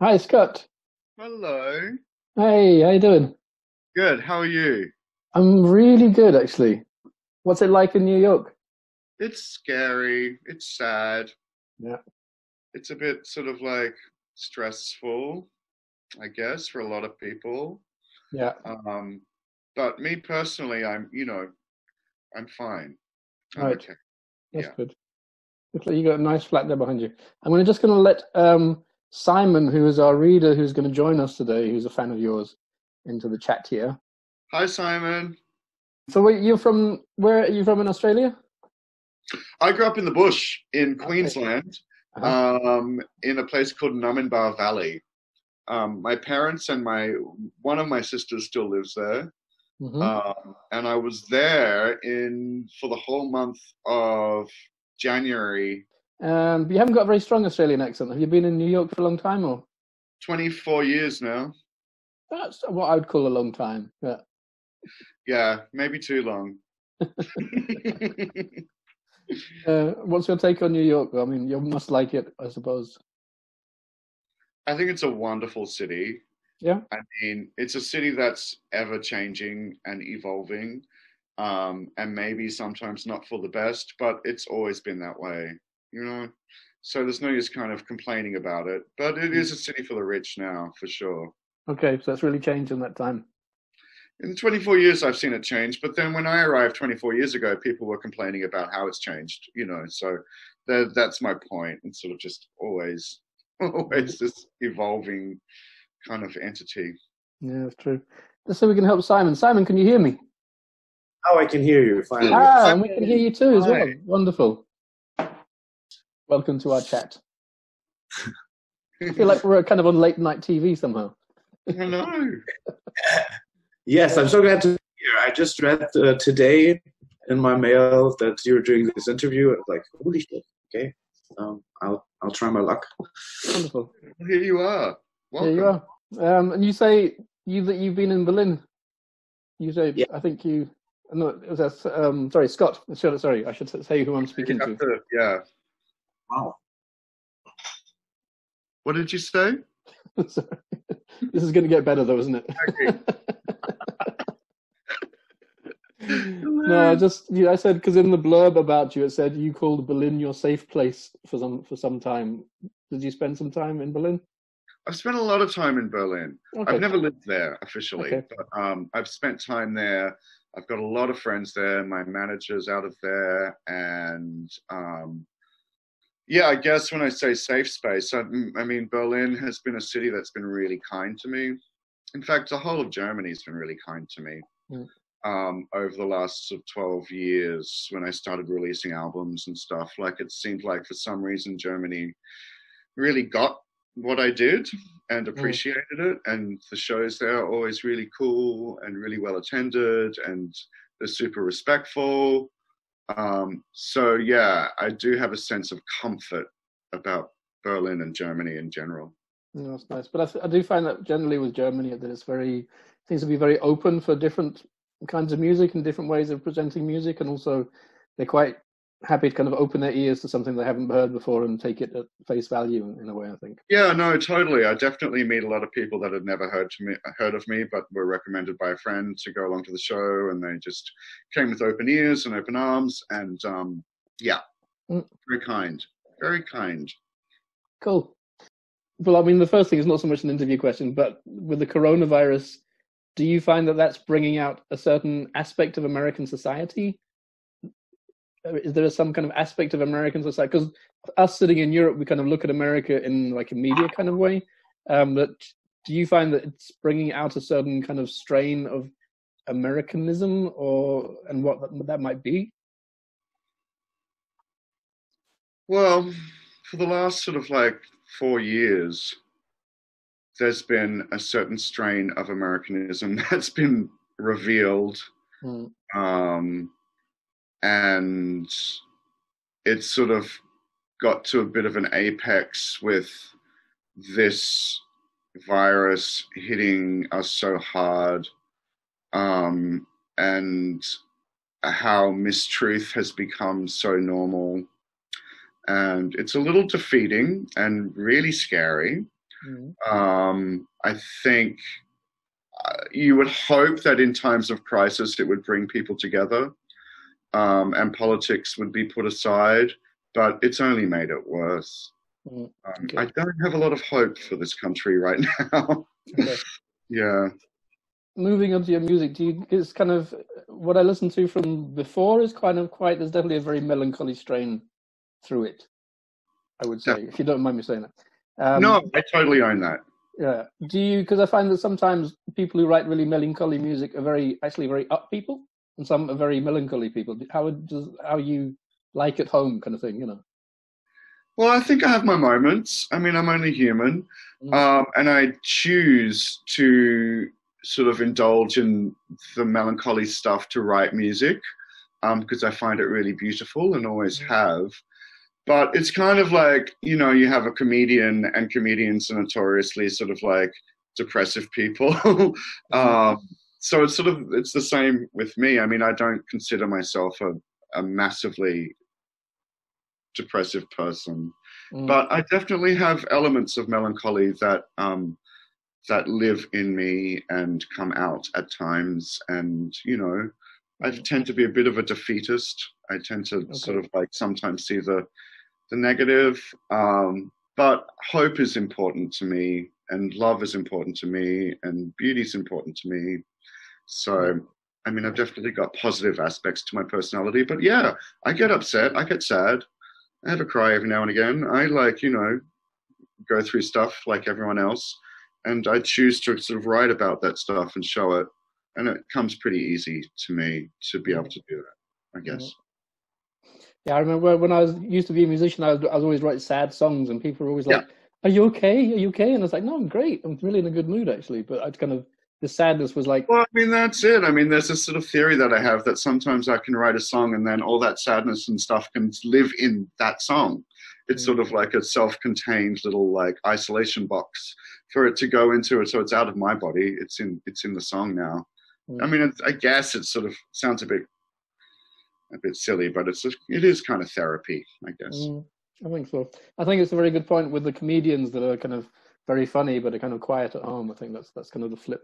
Hi, Scott. Hello. Hey, how you doing? Good. How are you? I'm really good, actually. What's it like in New York? It's scary. It's sad. Yeah, It's a bit sort of like stressful, I guess, for a lot of people. yeah. Um, but me personally, I'm fine. All I'm right, okay. that's Yeah. good. Looks like you got a nice flat there behind you. Just gonna let Simon, who is our reader, who's going to join us today, who's a fan of yours, into the chat here. Hi, Simon. So, wait, you're from where? Are you from in Australia? I grew up in the bush in Okay. Queensland, Uh-huh. in a place called Numinbah Valley. My parents and my one of my sisters still lives there. Mm-hmm. And I was there in for the whole month of January, But you haven't got a very strong Australian accent. Have you been in New York for a long time, or 24 years now. that's what I would call a long time? Yeah. Yeah, maybe too long. What's your take on New York? I mean, you must like it, I suppose. I think it's a wonderful city. Yeah. I mean, it's a city that's ever changing and evolving, and maybe sometimes not for the best, but it's always been that way, you know? So there's no use kind of complaining about it, but it Mm. is a city for the rich now, for sure. Okay, so that's really changed in that time. In 24 years, I've seen it change. But then when I arrived 24 years ago, people were complaining about how it's changed. So that's my point. It's sort of just always, Mm. always this evolving kind of entity. Yeah, that's true. Just so we can help Simon. Simon, can you hear me? Now I can hear you finally. Ah, Hi. and we can hear you too as Hi. well. Wonderful. Welcome to our chat. I feel like we're kind of on late night TV somehow. Hello. Yes, I'm so glad to be here. I just read today in my mail that you're doing this interview. I was like, holy shit! Okay, I'll try my luck. Wonderful. Here you are. Here you Welcome. are. And you say you've been in Berlin. You say Yeah. I think you. No, it was sorry, Scott. Sorry, I should say who I'm You speaking have to. to, yeah. Wow. What did you say? Sorry. This is going to get better, though, isn't Okay. it? No, I said because in the blurb about you, it said you called Berlin your safe place for some time. Did you spend some time in Berlin? I've spent a lot of time in Berlin. I've Okay, never lived there officially, okay, but I've spent time there. I've got a lot of friends there. My manager's out of there, and yeah, I guess when I say safe space, I mean Berlin has been a city that's been really kind to me. In fact, the whole of Germany's been really kind to me mm, over the last sort of 12 years when I started releasing albums and stuff. Like it seemed like for some reason Germany really got what I did and mm. appreciated it. And the shows there are always really cool and really well attended, and they're super respectful. So yeah, I do have a sense of comfort about Berlin and Germany in general. Yeah, that's nice. But I do find that generally with Germany that it's very seems to be very open for different kinds of music and different ways of presenting music, and also they're quite happy to kind of open their ears to something they haven't heard before and take it at face value in a way. I think. Yeah, no, totally. I definitely meet a lot of people that had never heard of me, but were recommended by a friend to go along to the show, and they just came with open ears and open arms, and yeah, Mm, very kind, very kind. cool. Well, I mean, the first thing is not so much an interview question, but with the coronavirus, do you find that that's bringing out a certain aspect of American society? Is there some kind of aspect of American society? Because us sitting in Europe, we kind of look at America in like a media kind of way. But do you find that it's bringing out a certain kind of strain of Americanism, or and what that might be? Well, for the last sort of like 4 years, there's been a certain strain of Americanism that's been revealed, Mm, um, and it's sort of got to a bit of an apex with this virus hitting us so hard, and how mistruth has become so normal. And it's a little defeating and really scary. Mm. I think you would hope that in times of crisis it would bring people together, and politics would be put aside, but it's only made it worse. Okay. I don't have a lot of hope for this country right now. Okay. Yeah. Moving on to your music, it's kind of what I listened to from before is kind of quite, there's definitely a very melancholy strain through it, I would say, if you don't mind me saying that. No, I totally own that. Yeah. Because I find that sometimes people who write really melancholy music are actually very up people, and some are very melancholy people. How you like at home kind of thing, you know? Well, I think I have my moments. I mean, I'm only human, and I choose to sort of indulge in the melancholy stuff to write music, because I find it really beautiful and always have. But it's kind of like, you know, you have a comedian, and comedians are notoriously sort of like depressive people. So it's the same with me. I mean, I don't consider myself a massively depressive person, but I definitely have elements of melancholy that live in me and come out at times. And, you know, I tend to be a bit of a defeatist. I tend to sort of like sometimes see the negative, but hope is important to me, and love is important to me, and beauty is important to me. So, I mean, I've definitely got positive aspects to my personality, but yeah, I get upset, I get sad, I have a cry every now and again. I like, you know, go through stuff like everyone else, and I choose to sort of write about that stuff and show it, and it comes pretty easy to me to be able to do that, I guess. Yeah, I remember when I used to be a musician, I was always writing sad songs, and people were always like, "Are you okay? Are you okay?" And I was like, "No, I'm great. I'm really in a good mood, actually." But I'd kind of, the sadness was like, well, I mean, that's it. I mean, there's this sort of theory that I have that sometimes I can write a song and then all that sadness and stuff can live in that song. It's sort of like a self-contained little like isolation box for it to go into it. So it's out of my body. It's in the song now. I mean, I guess it sort of sounds a bit silly, but it is kind of therapy, I guess. I think so. I think it's a very good point with the comedians that are kind of very funny but are kind of quiet at home. I think that's kind of the flip.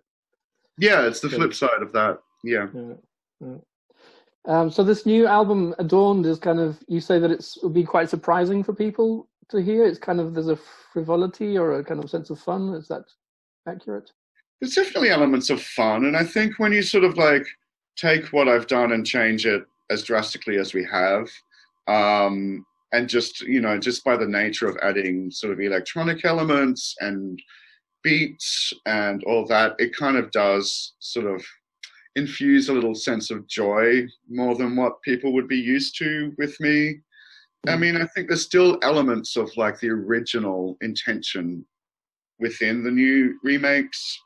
Yeah, it's the flip side of that. Yeah. So this new album, Adorned, is kind of, you say that it'll be quite surprising for people to hear. It's kind of, there's a frivolity or a kind of sense of fun. Is that accurate? There's definitely elements of fun, and I think when you sort of like take what I've done and change it as drastically as we have, and just, you know, just by the nature of adding sort of electronic elements and beats and all that, it kind of does sort of infuse a little sense of joy more than what people would be used to with me. I mean, I think there's still elements of like the original intention within the new remakes,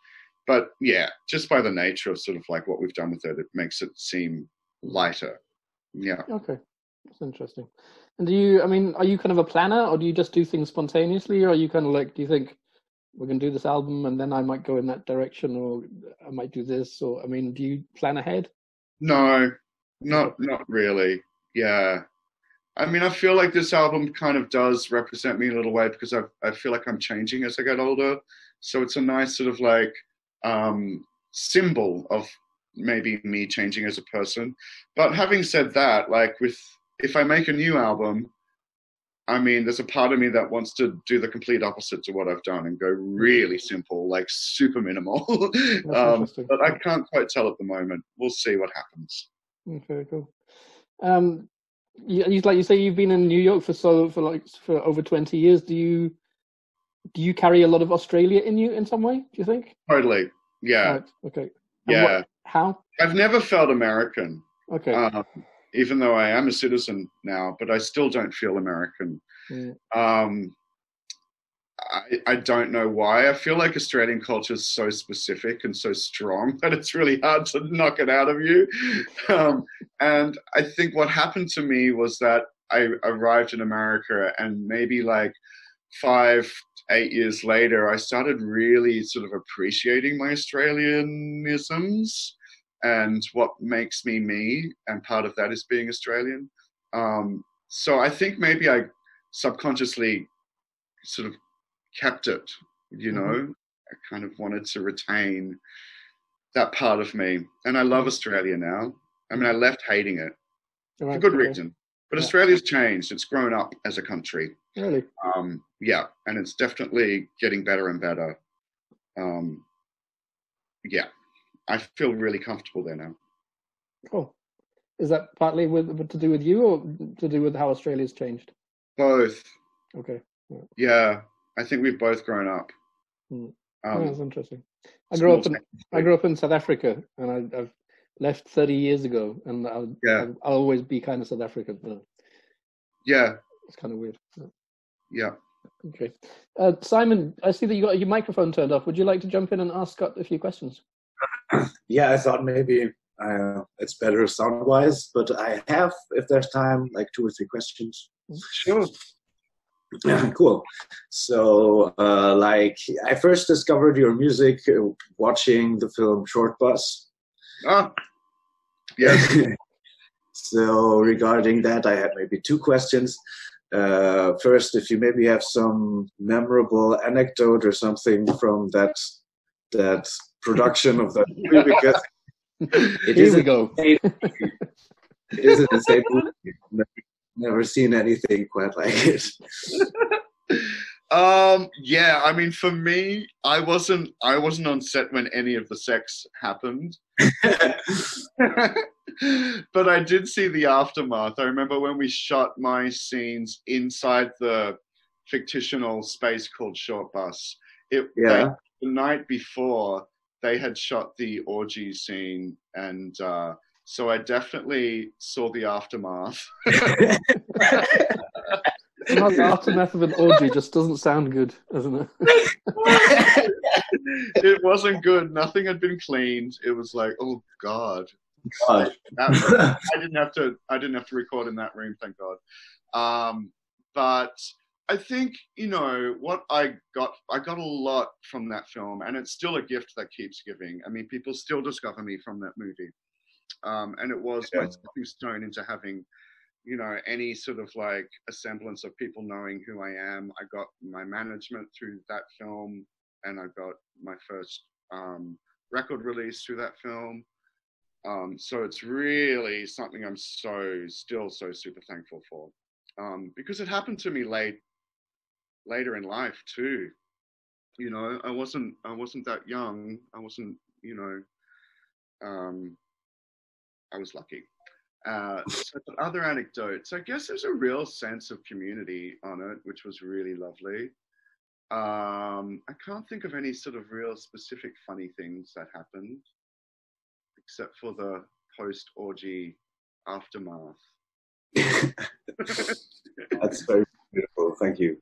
but yeah, just by the nature of sort of like what we've done with it, it makes it seem lighter. Yeah. Okay, that's interesting. And are you kind of a planner, or do you just do things spontaneously, or are you kind of like, do you think we're going to do this album and then I might go in that direction, or I might do this, or, I mean, do you plan ahead? No, not really. Yeah. I mean, I feel like this album kind of does represent me in a little way because I feel like I'm changing as I get older. So it's a nice sort of like symbol of maybe me changing as a person. But having said that, like if I make a new album, I mean, there's a part of me that wants to do the complete opposite to what I've done and go really simple, like super minimal. But I can't quite tell at the moment. We'll see what happens. Okay, cool. Like you say, you've been in New York for over 20 years. Do you carry a lot of Australia in you in some way, do you think? Totally. Yeah. Right. Okay. Yeah. How? I've never felt American. Okay. Even though I am a citizen now, but I still don't feel American. I don't know why. I feel like Australian culture is so specific and so strong that it's really hard to knock it out of you. And I think what happened to me was that I arrived in America, and maybe like 5-8 years later, I started really sort of appreciating my Australianisms and what makes me me, and part of that is being Australian. So I think maybe I subconsciously sort of kept it you know. I kind of wanted to retain that part of me. And I love Australia now. I mean, I left hating it for good reason. But Australia's changed. It's grown up as a country. Really? Yeah, and it's definitely getting better and better. Yeah, I feel really comfortable there now. Cool. Is that partly to do with you, or to do with how Australia's changed? Both. Okay. Yeah, I think we've both grown up. That's interesting. I grew up in South Africa, and I've left 30 years ago, and I'll always be kind of South African. Yeah, it's kind of weird. Yeah. Okay. Simon, I see that you got your microphone turned off. Would you like to jump in and ask Scott a few questions? Yeah, I thought maybe it's better sound-wise, but I have, if there's time, like 2 or 3 questions. Sure. Cool. So, like, I first discovered your music watching the film Short Bus. Ah, yes. So, regarding that, I had maybe 2 questions. First, if you maybe have some memorable anecdote or something from that production of that movie, because it is the same movie. Never seen anything quite like it. Yeah, I mean, for me, I wasn't on set when any of the sex happened. But I did see the aftermath. I remember when we shot my scenes inside the fictional space called Short Bus. The night before, they had shot the orgy scene, and so I definitely saw the aftermath. The aftermath of an orgy just doesn't sound good, doesn't it? It wasn't good. Nothing had been cleaned. It was like, oh God. I didn't have to record in that room, thank God. But I think, you know, what I got a lot from that film, and it's still a gift that keeps giving. I mean, people still discover me from that movie. And it was my stepping stone into having, you know, any sort of like a semblance of people knowing who I am. I got my management through that film, and I got my first record release through that film. So it's really something I'm still so super thankful for, because it happened to me later in life too. You know, I wasn't that young. I wasn't, you know, I was lucky. So other anecdotes, I guess there's a real sense of community on it, which was really lovely. I can't think of any sort of real specific funny things that happened, except for the post-orgy aftermath. That's very beautiful. Thank you.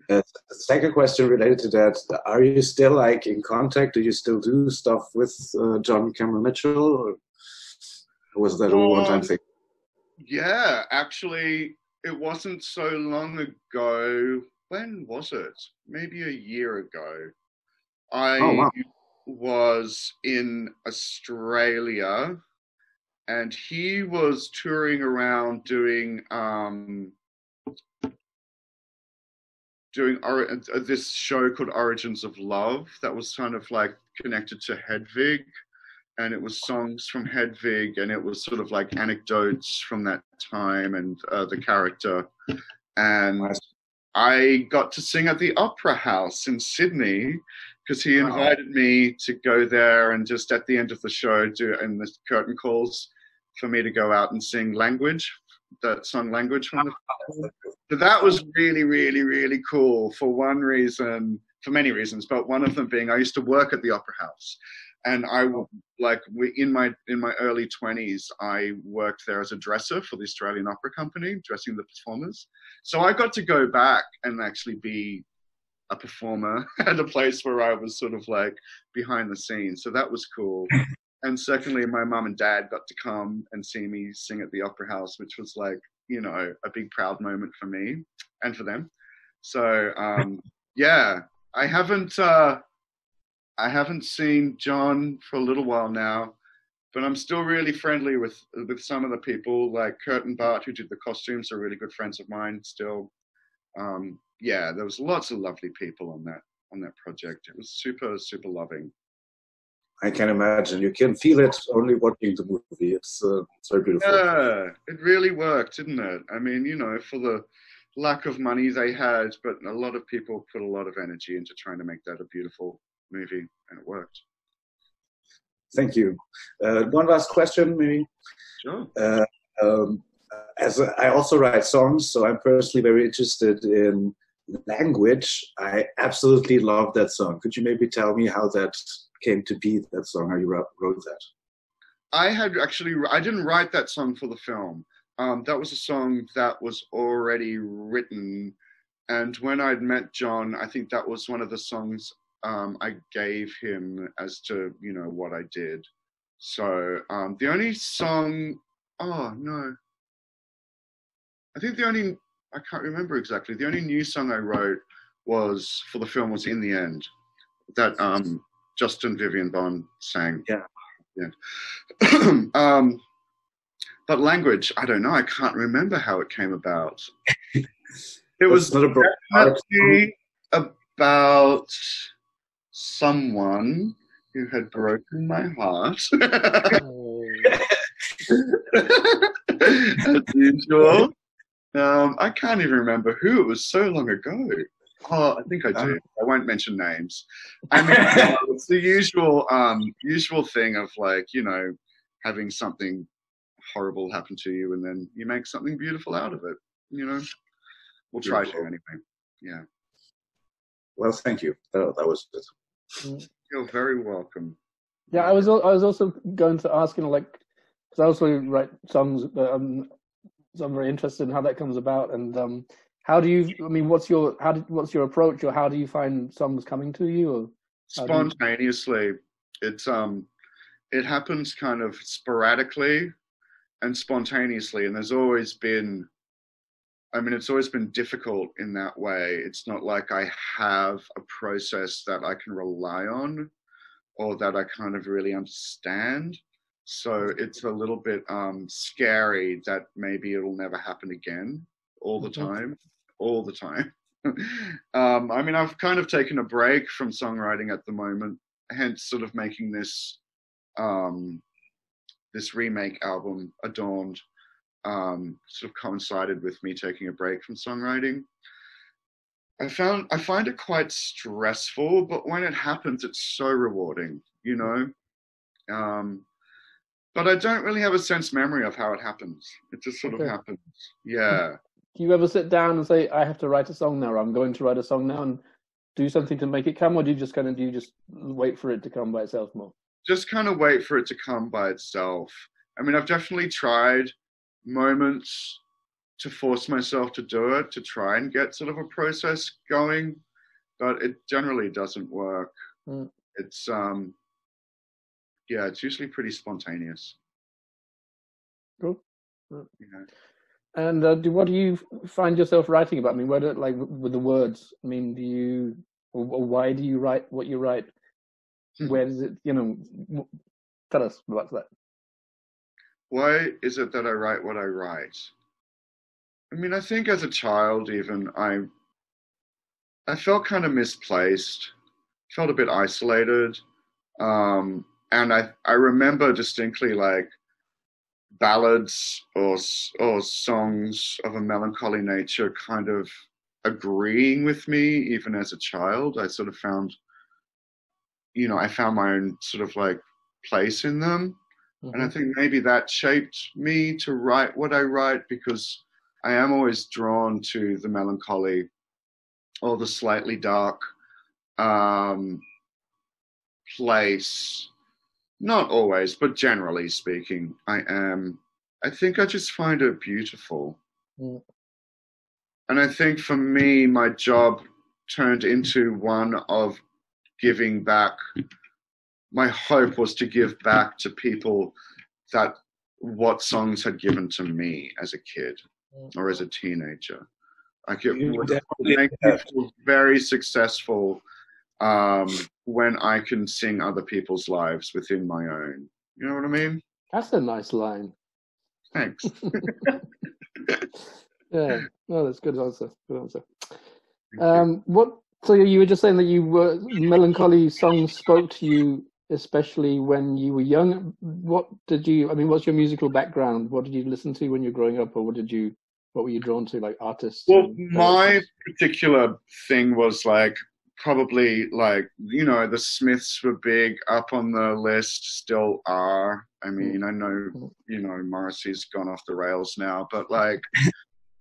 The second question related to that: are you still like in contact? Do you still do stuff with John Cameron Mitchell, or was that a one-time thing? Yeah, actually, it wasn't so long ago. When was it? Maybe a year ago. I was in Australia, and he was touring around doing this show called Origins of Love that was kind of like connected to Hedwig, and it was songs from Hedwig, and it was sort of like anecdotes from that time and the character. And I got to sing at the Opera House in Sydney because he invited me to go there and just at the end of the show and the curtain calls for me to go out and sing Language, that song Language from the So that was really, really, really cool for many reasons, but one of them being I used to work at the Opera House. And in my early 20s, I worked there as a dresser for the Australian Opera Company, dressing the performers. So I got to go back and actually be a performer at a place where I was sort of like behind the scenes. So that was cool. And secondly, my mum and dad got to come and see me sing at the Opera House, which was like, you know, a big proud moment for me and for them. So yeah, I haven't seen John for a little while now, but I'm still really friendly with some of the people, like Kurt and Bart, who did the costumes, are really good friends of mine still. Yeah, there was lots of lovely people on on that project. It was super, super loving. I can imagine. You can feel it only watching the movie. It's very beautiful. Yeah, it really worked, didn't it? I mean, you know, for the lack of money they had, but a lot of people put a lot of energy into trying to make that a beautiful movie, and it worked. Thank you. One last question, maybe. Sure. As I also write songs, so I'm personally very interested in language. I absolutely love that song. Could you maybe tell me how that came to be, that song, how you wrote that? I didn't write that song for the film. That was a song that was already written. And when I'd met John, I think that was one of the songs I gave him as to, you know, what I did. So the only song, oh no, I think I can't remember exactly. The only new song I wrote was for the film was In the End, that Justin Vivian Bond sang. Yeah. But language, I don't know. I can't remember how it came about. It was not definitely about someone who had broken my heart. As usual. I can't even remember who. It was so long ago. Oh, I think I do. I won't mention names. I mean, it's the usual thing of, like, you know, having something horrible happen to you and then you make something beautiful out of it. You know, we'll try to anyway. Yeah. Well, thank you. That was it. You're very welcome. Yeah, I was also going to ask, you know, like, because I also write songs, so I'm very interested in how that comes about. And how do you? I mean, what's your approach, or how do you find songs coming to you? Or spontaneously, it happens kind of sporadically and spontaneously, and there's always been. I mean, it's always been difficult in that way. It's not like I have a process that I can rely on or that I kind of really understand. So it's a little bit scary that maybe it'll never happen again all the time. I mean, I've kind of taken a break from songwriting at the moment, hence sort of making this this remake album, Adorned, sort of coincided with me taking a break from songwriting. I find it quite stressful, but when it happens, it's so rewarding, you know. But I don't really have a sense memory of how it happens. It just sort of happens. Yeah. Do you ever sit down and say, I have to write a song now, or I'm going to write a song now, and do something to make it come, or do you just wait for it to come by itself more? Just kind of wait for it to come by itself. I mean, I've definitely tried moments to force myself to do it, to try and get sort of a process going, but it generally doesn't work. It's it's usually pretty spontaneous. Cool. Yeah. And what do you find yourself writing about? I mean, like with the words? I mean, or why do you write what you write? Where does it, you know? Tell us about that. Why is it that I write what I write? I mean, I think as a child, even I felt kind of misplaced, felt a bit isolated. And I remember distinctly, like, ballads or songs of a melancholy nature kind of agreeing with me, even as a child. I sort of found, you know, I found my own sort of like place in them. And I think maybe that shaped me to write what I write, because I am always drawn to the melancholy or the slightly dark place. Not always, but generally speaking, I think I just find it beautiful. And I think for me, my job turned into one of giving back. My hope was to give back to people that what songs had given to me as a kid or as a teenager. Like, it would make me feel very successful when I can sing other people's lives within my own. You know what I mean? That's a nice line. Thanks. Yeah, no, that's good answer. Good answer. What So you were just saying that melancholy songs spoke to you, especially when you were young. What's your musical background? What did you listen to when you were growing up, or what were you drawn to, like artists? Well, my particular thing was like, probably like, the Smiths were big up on the list, still are. I mean, I know, Morrissey's gone off the rails now, but like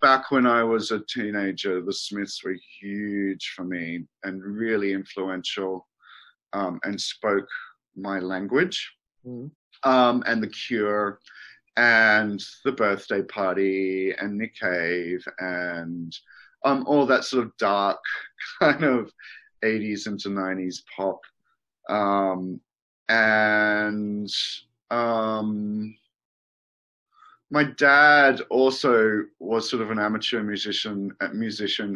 back when I was a teenager, the Smiths were huge for me and really influential, and spoke my language. And The Cure and The Birthday Party and Nick Cave and all that sort of dark kind of 80s into 90s pop. My dad also was sort of an amateur musician,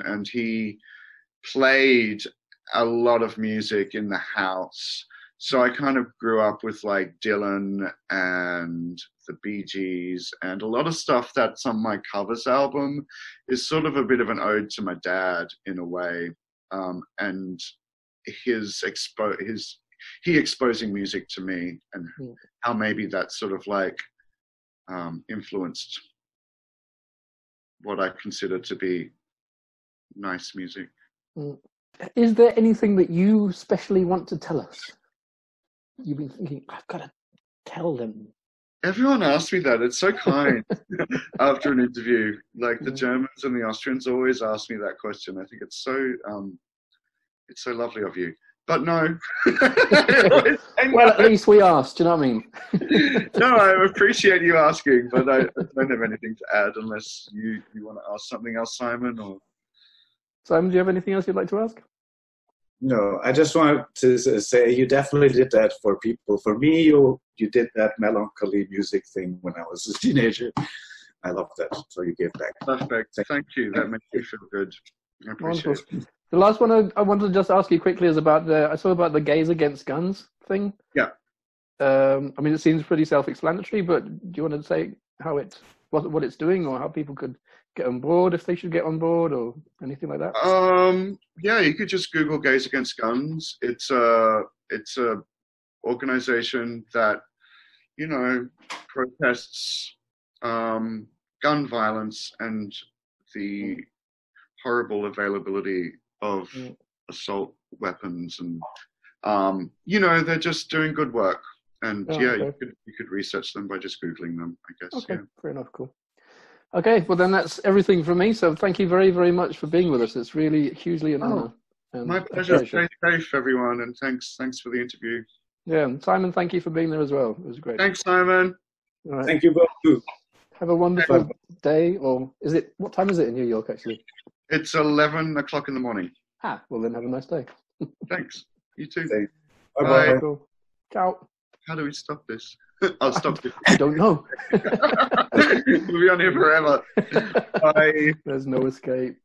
and he played a lot of music in the house. So I kind of grew up with like Dylan and the Bee Gees and a lot of stuff that's on my covers album is sort of a bit of an ode to my dad in a way, and he exposing music to me and how maybe that sort of like influenced what I consider to be nice music. Is there anything that you specially want to tell us? You've been thinking, I've got to tell them. Everyone asks me that. It's so kind after an interview. Like the Germans and the Austrians always ask me that question. I think it's so lovely of you. But no. Well, at least we asked, do you know what I mean? No, I appreciate you asking, but I don't have anything to add unless you want to ask something else, Simon. Or Simon, do you have anything else you'd like to ask? No, I just wanted to say you definitely did that for people. For me, you did that melancholy music thing when I was a teenager. I love that. So you gave back. Perfect. Thank you. That makes me feel good. I appreciate it. The last one I wanted to just ask you quickly is about the Gays Against Guns thing. Yeah. I mean, it seems pretty self-explanatory, but do you want to say what it's doing, or how people could get on board, if they should get on board, or anything like that? Yeah, you could just Google Gays Against Guns. It's a organization that, protests gun violence and the horrible availability of assault weapons, and they're just doing good work. And you could research them by just Googling them, I guess. Okay, fair enough, cool. Okay, well then that's everything from me. So thank you very, very much for being with us. It's really hugely an honor. My pleasure. Stay safe, everyone, and thanks for the interview. Yeah, and Simon, thank you for being there as well. It was great. Thanks, Simon. All right. Thank you both. Have a wonderful day, or what time is it in New York actually? It's 11 o'clock in the morning. Well then have a nice day. Thanks. You too. Bye-bye. Cool. Ciao. How do we stop this? I'll stop this. I don't know. We'll be on here forever. Bye. There's no escape.